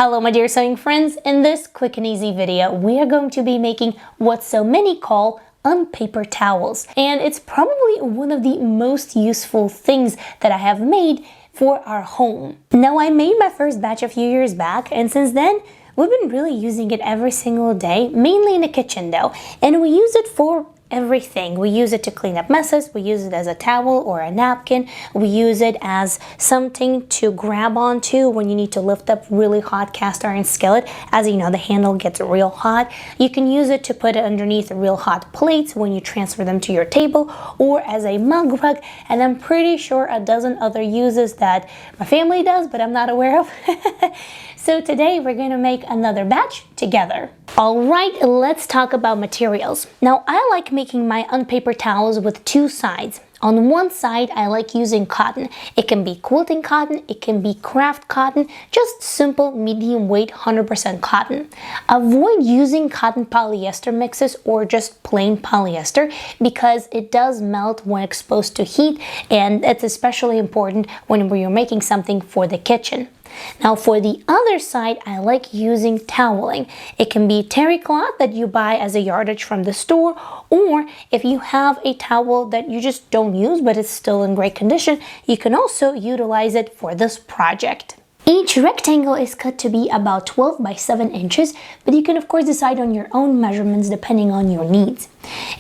Hello my dear sewing friends, in this quick and easy video we are going to be making what so many call unpaper towels, and it's probably one of the most useful things that I have made for our home. Now I made my first batch a few years back, and since then we've been really using it every single day, mainly in the kitchen though, and we use it for everything. We use it to clean up messes, we use it as a towel or a napkin, we use it as something to grab onto when you need to lift up really hot cast iron skillet. As you know, the handle gets real hot. You can use it to put it underneath real hot plates when you transfer them to your table, or as a mug rug, and I'm pretty sure a dozen other uses that my family does but I'm not aware of. So today we're going to make another batch together. Alright, let's talk about materials. Now I like making my unpaper towels with two sides. On one side I like using cotton. It can be quilting cotton, it can be craft cotton, just simple medium weight 100% cotton. Avoid using cotton polyester mixes or just plain polyester because it does melt when exposed to heat, and it's especially important when you're making something for the kitchen. Now for the other side, I like using toweling. It can be terry cloth that you buy as a yardage from the store, or if you have a towel that you just don't use but it's still in great condition, you can also utilize it for this project. Each rectangle is cut to be about 12 by 7 inches, but you can of course decide on your own measurements depending on your needs.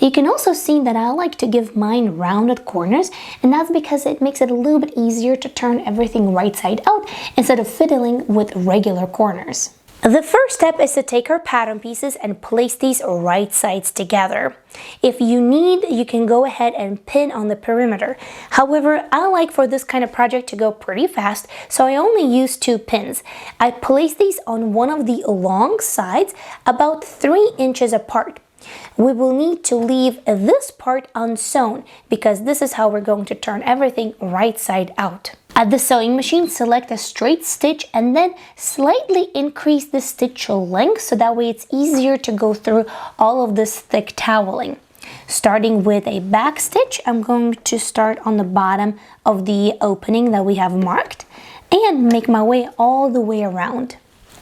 You can also see that I like to give mine rounded corners, and that's because it makes it a little bit easier to turn everything right side out instead of fiddling with regular corners. The first step is to take our pattern pieces and place these right sides together. If you need, you can go ahead and pin on the perimeter. However, I like for this kind of project to go pretty fast, so I only use 2 pins. I place these on one of the long sides about 3 inches apart. We will need to leave this part unsewn because this is how we're going to turn everything right side out. At the sewing machine, select a straight stitch and then slightly increase the stitch length so that way it's easier to go through all of this thick toweling. Starting with a back stitch, I'm going to start on the bottom of the opening that we have marked and make my way all the way around.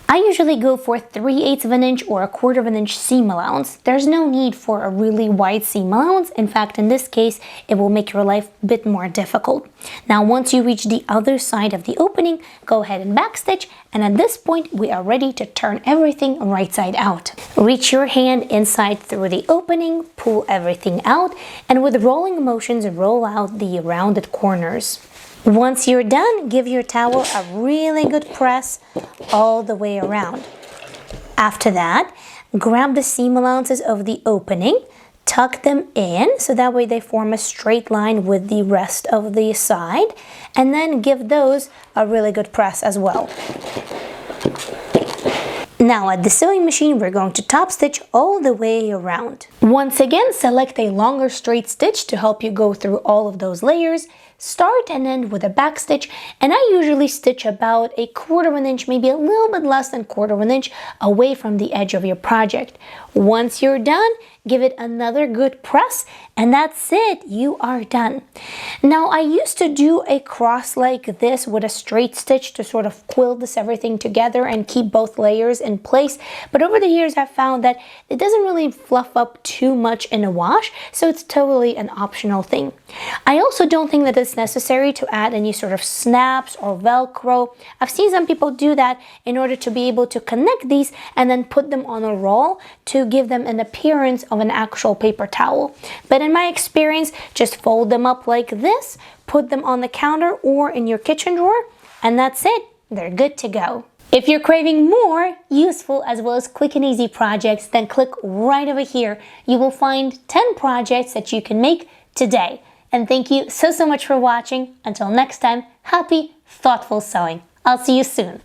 I usually go for 3/8 of an inch or 1/4 of an inch seam allowance. There's no need for a really wide seam allowance. In fact, in this case, it will make your life a bit more difficult. Now, once you reach the other side of the opening, go ahead and backstitch, and at this point, we are ready to turn everything right side out. Reach your hand inside through the opening, pull everything out, and with rolling motions, roll out the rounded corners. Once you're done, give your towel a really good press all the way around. After that, grab the seam allowances of the opening, tuck them in so that way they form a straight line with the rest of the side, and then give those a really good press as well. Now at the sewing machine, we're going to top stitch all the way around. Once again, select a longer straight stitch to help you go through all of those layers. Start and end with a back stitch, and I usually stitch about 1/4 of an inch, maybe a little bit less than 1/4 of an inch away from the edge of your project. Once you're done, give it another good press, and that's it, you are done. Now I used to do a cross like this with a straight stitch to sort of quilt this everything together and keep both layers in place, but over the years I've found that it doesn't really fluff up too much in a wash, so it's totally an optional thing. I also don't think that it's necessary to add any sort of snaps or Velcro. I've seen some people do that in order to be able to connect these and then put them on a roll to give them an appearance of an actual paper towel. But in my experience, just fold them up like this, put them on the counter or in your kitchen drawer, and that's it. They're good to go. If you're craving more useful as well as quick and easy projects, then click right over here. You will find 10 projects that you can make today. And thank you so much for watching. Until next time, happy, thoughtful sewing. I'll see you soon.